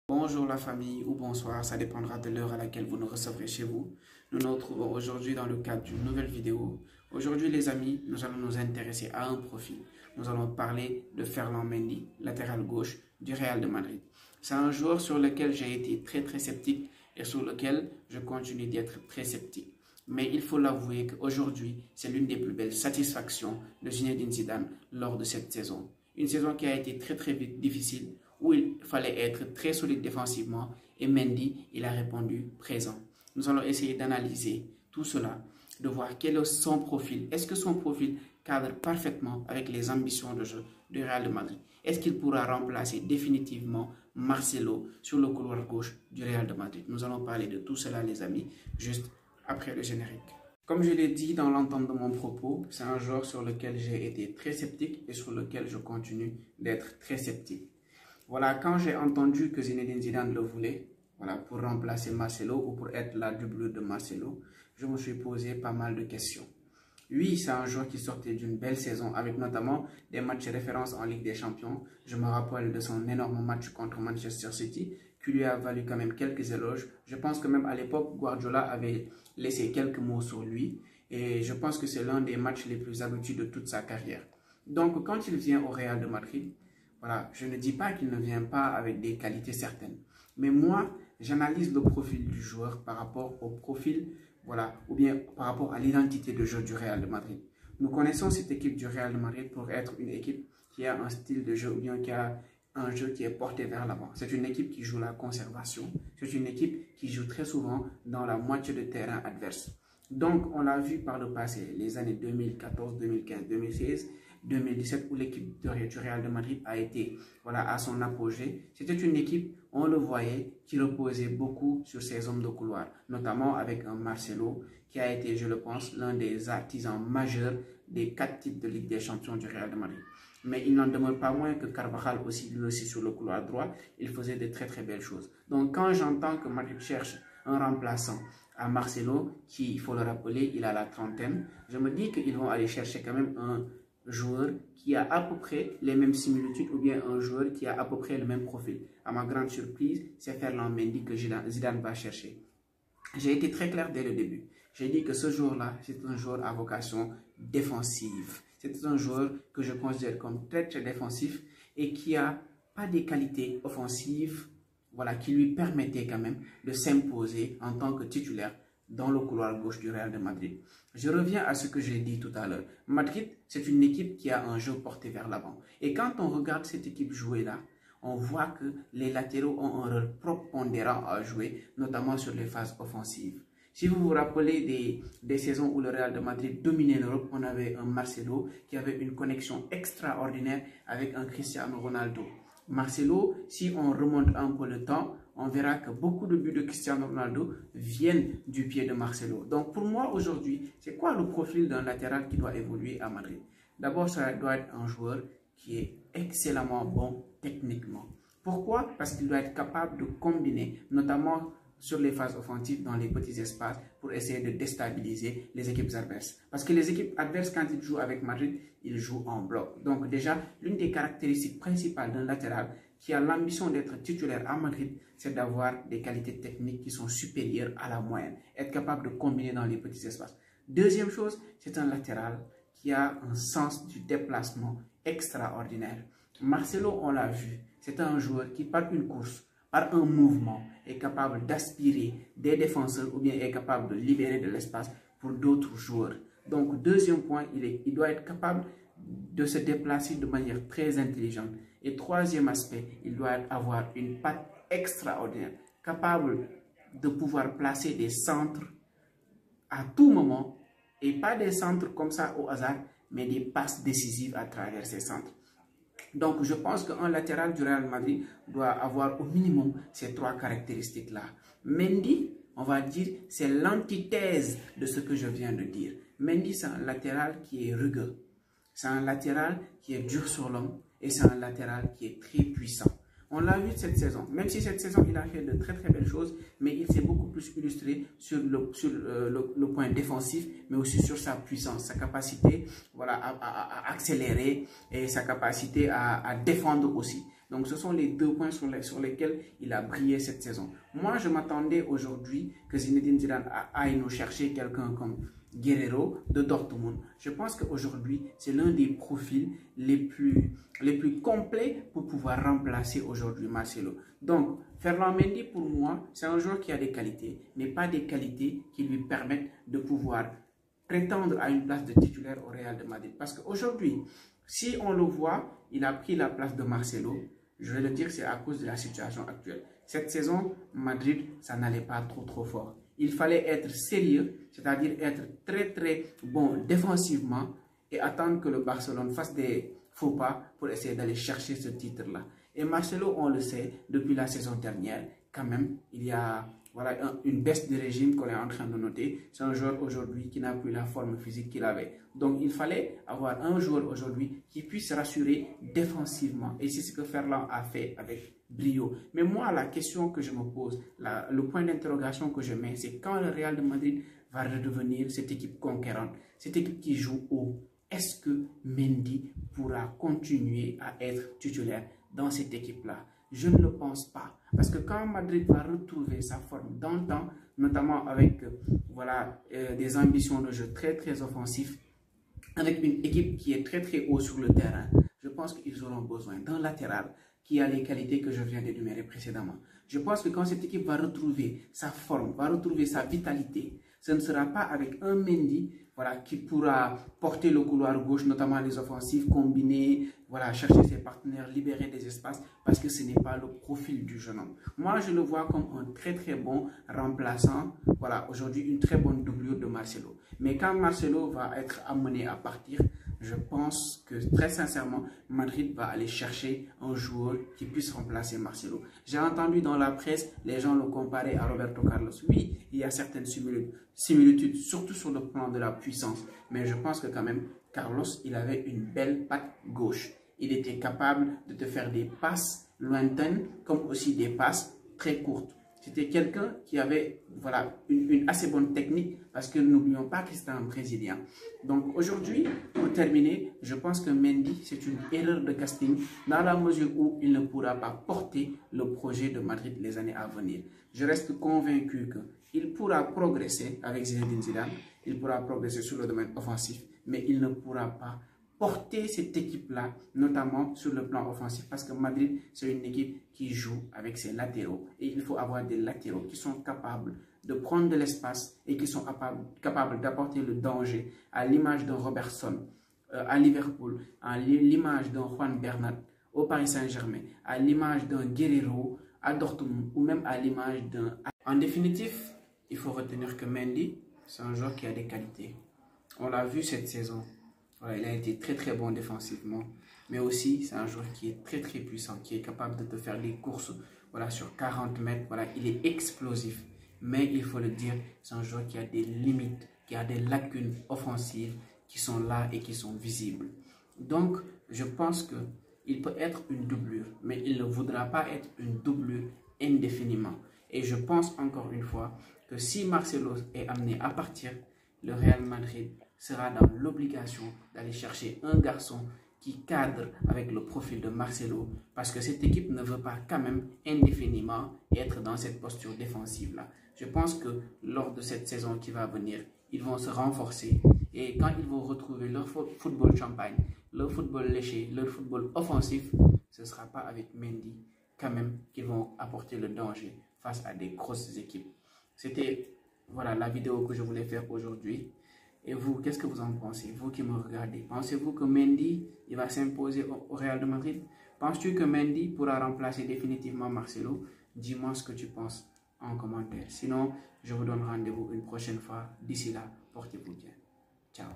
Bonjour la famille ou bonsoir, ça dépendra de l'heure à laquelle vous nous recevrez chez vous. Nous nous retrouvons aujourd'hui dans le cadre d'une nouvelle vidéo. Aujourd'hui les amis, nous allons nous intéresser à un profil. Nous allons parler de Ferland Mendy, latéral gauche du Real de Madrid. C'est un joueur sur lequel j'ai été très sceptique et sur lequel je continue d'être très sceptique. Mais il faut l'avouer qu'aujourd'hui, c'est l'une des plus belles satisfactions de Zinedine Zidane lors de cette saison. Une saison qui a été très difficile, où il fallait être très solide défensivement et Mendy, il a répondu présent. Nous allons essayer d'analyser tout cela, de voir quel est son profil. Est-ce que son profil cadre parfaitement avec les ambitions de jeu du Real de Madrid? Est-ce qu'il pourra remplacer définitivement Marcelo sur le couloir gauche du Real de Madrid? Nous allons parler de tout cela les amis, juste après le générique. Comme je l'ai dit dans l'entente de mon propos, c'est un joueur sur lequel j'ai été très sceptique et sur lequel je continue d'être très sceptique. Voilà, quand j'ai entendu que Zinedine Zidane le voulait, voilà, pour remplacer Marcelo ou pour être la doublure de Marcelo, je me suis posé pas mal de questions. Oui, c'est un joueur qui sortait d'une belle saison avec notamment des matchs références en Ligue des Champions. Je me rappelle de son énorme match contre Manchester City qui lui a valu quand même quelques éloges. Je pense que même à l'époque, Guardiola avait laissé quelques mots sur lui et je pense que c'est l'un des matchs les plus aboutis de toute sa carrière. Donc, quand il vient au Real de Madrid, voilà, je ne dis pas qu'il ne vient pas avec des qualités certaines. Mais moi, j'analyse le profil du joueur par rapport au profil, voilà, ou bien par rapport à l'identité de jeu du Real de Madrid. Nous connaissons cette équipe du Real de Madrid pour être une équipe qui a un style de jeu ou bien qui a un jeu qui est porté vers l'avant. C'est une équipe qui joue la conservation. C'est une équipe qui joue très souvent dans la moitié de terrain adverse. Donc, on l'a vu par le passé, les années 2014, 2015, 2016, 2017, où l'équipe du Real de Madrid a été à son apogée. C'était une équipe, on le voyait, qui reposait beaucoup sur ses hommes de couloir, notamment avec un Marcelo qui a été, je le pense, l'un des artisans majeurs des 4 titres de Ligue des Champions du Real de Madrid. Mais il n'en demeure pas moins que Carvajal aussi, lui aussi sur le couloir droit, il faisait de très belles choses. Donc quand j'entends que Madrid cherche un remplaçant à Marcelo, qui, il faut le rappeler, il a la trentaine, je me dis qu'ils vont aller chercher quand même un joueur qui a à peu près les mêmes similitudes ou bien un joueur qui a à peu près le même profil. À ma grande surprise, c'est Ferland Mendy que Zidane va chercher. J'ai été très clair dès le début. J'ai dit que ce joueur-là, c'est un joueur à vocation défensive. C'est un joueur que je considère comme très défensif et qui n'a pas des qualités offensives qui lui permettaient quand même de s'imposer en tant que titulaire dans le couloir gauche du Real de Madrid. Je reviens à ce que j'ai dit tout à l'heure. Madrid, c'est une équipe qui a un jeu porté vers l'avant. Et quand on regarde cette équipe jouer là, on voit que les latéraux ont un rôle prépondérant à jouer, notamment sur les phases offensives. Si vous vous rappelez des saisons où le Real de Madrid dominait l'Europe, on avait un Marcelo qui avait une connexion extraordinaire avec un Cristiano Ronaldo. Marcelo, si on remonte un peu le temps, on verra que beaucoup de buts de Cristiano Ronaldo viennent du pied de Marcelo. Donc pour moi aujourd'hui, c'est quoi le profil d'un latéral qui doit évoluer à Madrid? D'abord, ça doit être un joueur qui est excellemment bon techniquement. Pourquoi? Parce qu'il doit être capable de combiner, notamment sur les phases offensives dans les petits espaces pour essayer de déstabiliser les équipes adverses. Parce que les équipes adverses, quand ils jouent avec Madrid, ils jouent en bloc. Donc déjà, l'une des caractéristiques principales d'un latéral qui a l'ambition d'être titulaire à Madrid, c'est d'avoir des qualités techniques qui sont supérieures à la moyenne. Être capable de combiner dans les petits espaces. Deuxième chose, c'est un latéral qui a un sens du déplacement extraordinaire. Marcelo, on l'a vu, c'est un joueur qui, par une course, par un mouvement, est capable d'aspirer des défenseurs ou bien est capable de libérer de l'espace pour d'autres joueurs. Donc, deuxième point, il doit être capable de se déplacer de manière très intelligente. Et troisième aspect, il doit avoir une patte extraordinaire, capable de pouvoir placer des centres à tout moment, et pas des centres comme ça au hasard, mais des passes décisives à travers ces centres. Donc, je pense qu'un latéral du Real Madrid doit avoir au minimum ces 3 caractéristiques-là. Mendy, on va dire, c'est l'antithèse de ce que je viens de dire. Mendy, c'est un latéral qui est rugueux. C'est un latéral qui est dur sur l'homme et c'est un latéral qui est très puissant. On l'a vu cette saison. Même si cette saison, il a fait de très belles choses, mais il s'est beaucoup plus illustré sur le point défensif, mais aussi sur sa puissance, sa capacité à accélérer et sa capacité à défendre aussi. Donc, ce sont les 2 points sur lesquels il a brillé cette saison. Moi, je m'attendais aujourd'hui que Zinedine Zidane aille nous chercher quelqu'un comme Guerrero de Dortmund. Je pense qu'aujourd'hui, c'est l'un des profils les plus complets pour pouvoir remplacer aujourd'hui Marcelo. Donc, Ferland Mendy, pour moi, c'est un joueur qui a des qualités, mais pas des qualités qui lui permettent de pouvoir prétendre à une place de titulaire au Real de Madrid. Parce qu'aujourd'hui, si on le voit, il a pris la place de Marcelo. Je vais le dire, c'est à cause de la situation actuelle. Cette saison, Madrid, ça n'allait pas trop fort. Il fallait être sérieux, c'est-à-dire être très bon défensivement et attendre que le Barcelone fasse des faux pas pour essayer d'aller chercher ce titre-là. Et Marcelo, on le sait, depuis la saison dernière, quand même, il y a une baisse de régime qu'on est en train de noter. C'est un joueur aujourd'hui qui n'a plus la forme physique qu'il avait. Donc, il fallait avoir un joueur aujourd'hui qui puisse rassurer défensivement. Et c'est ce que Ferland a fait avec brio. Mais moi, la question que je me pose, le point d'interrogation que je mets, c'est quand le Real de Madrid va redevenir cette équipe conquérante, cette équipe qui joue haut. Est-ce que Mendy pourra continuer à être titulaire dans cette équipe-là? Je ne le pense pas. Parce que quand Madrid va retrouver sa forme dans le temps, notamment avec des ambitions de jeu très offensifs, avec une équipe qui est très haut sur le terrain, je pense qu'ils auront besoin d'un latéral qui a les qualités que je viens d'énumérer précédemment. Je pense que quand cette équipe va retrouver sa forme, va retrouver sa vitalité, ce ne sera pas avec un Mendy qui pourra porter le couloir gauche, notamment les offensives, combiner, chercher ses partenaires, libérer des espaces, parce que ce n'est pas le profil du jeune homme. Moi, je le vois comme un très bon remplaçant, aujourd'hui une très bonne doublure de Marcelo. Mais quand Marcelo va être amené à partir, je pense que très sincèrement, Madrid va aller chercher un joueur qui puisse remplacer Marcelo. J'ai entendu dans la presse les gens le comparer à Roberto Carlos. Oui, il y a certaines similitudes, surtout sur le plan de la puissance. Mais je pense que quand même, Carlos, il avait une belle patte gauche. Il était capable de te faire des passes lointaines comme aussi des passes très courtes. C'était quelqu'un qui avait une assez bonne technique parce que n'oublions pas que c'était un Brésilien. Donc aujourd'hui, pour terminer, je pense que Mendy, c'est une erreur de casting dans la mesure où il ne pourra pas porter le projet de Madrid les années à venir. Je reste convaincu qu'il pourra progresser avec Zinedine Zidane, il pourra progresser sur le domaine offensif, mais il ne pourra pas porter cette équipe-là, notamment sur le plan offensif, parce que Madrid, c'est une équipe qui joue avec ses latéraux. Et il faut avoir des latéraux qui sont capables de prendre de l'espace et qui sont capables d'apporter le danger, à l'image d'un Robertson à Liverpool, à l'image d'un Juan Bernat au Paris Saint-Germain, à l'image d'un Guerrero à Dortmund, ou même à l'image d'un... En définitive, il faut retenir que Mendy, c'est un joueur qui a des qualités. On l'a vu cette saison. Il a été très bon défensivement, mais aussi c'est un joueur qui est très puissant, qui est capable de te faire des courses sur 40 mètres. Il est explosif, mais il faut le dire, c'est un joueur qui a des limites, qui a des lacunes offensives qui sont là et qui sont visibles. Donc, je pense qu'il peut être une doublure, mais il ne voudra pas être une doublure indéfiniment. Et je pense encore une fois que si Marcelo est amené à partir, le Real Madrid sera dans l'obligation d'aller chercher un garçon qui cadre avec le profil de Marcelo, parce que cette équipe ne veut pas quand même indéfiniment être dans cette posture défensive-là. Je pense que lors de cette saison qui va venir, ils vont se renforcer, et quand ils vont retrouver leur football champagne, leur football léché, leur football offensif, ce ne sera pas avec Mendy quand même qu'ils vont apporter le danger face à des grosses équipes. C'était la vidéo que je voulais faire aujourd'hui. Et vous, qu'est-ce que vous en pensez? Vous qui me regardez, pensez-vous que Mendy il va s'imposer au Real de Madrid? Penses-tu que Mendy pourra remplacer définitivement Marcelo? Dis-moi ce que tu penses en commentaire. Sinon, je vous donne rendez-vous une prochaine fois. D'ici là, portez-vous bien. Ciao.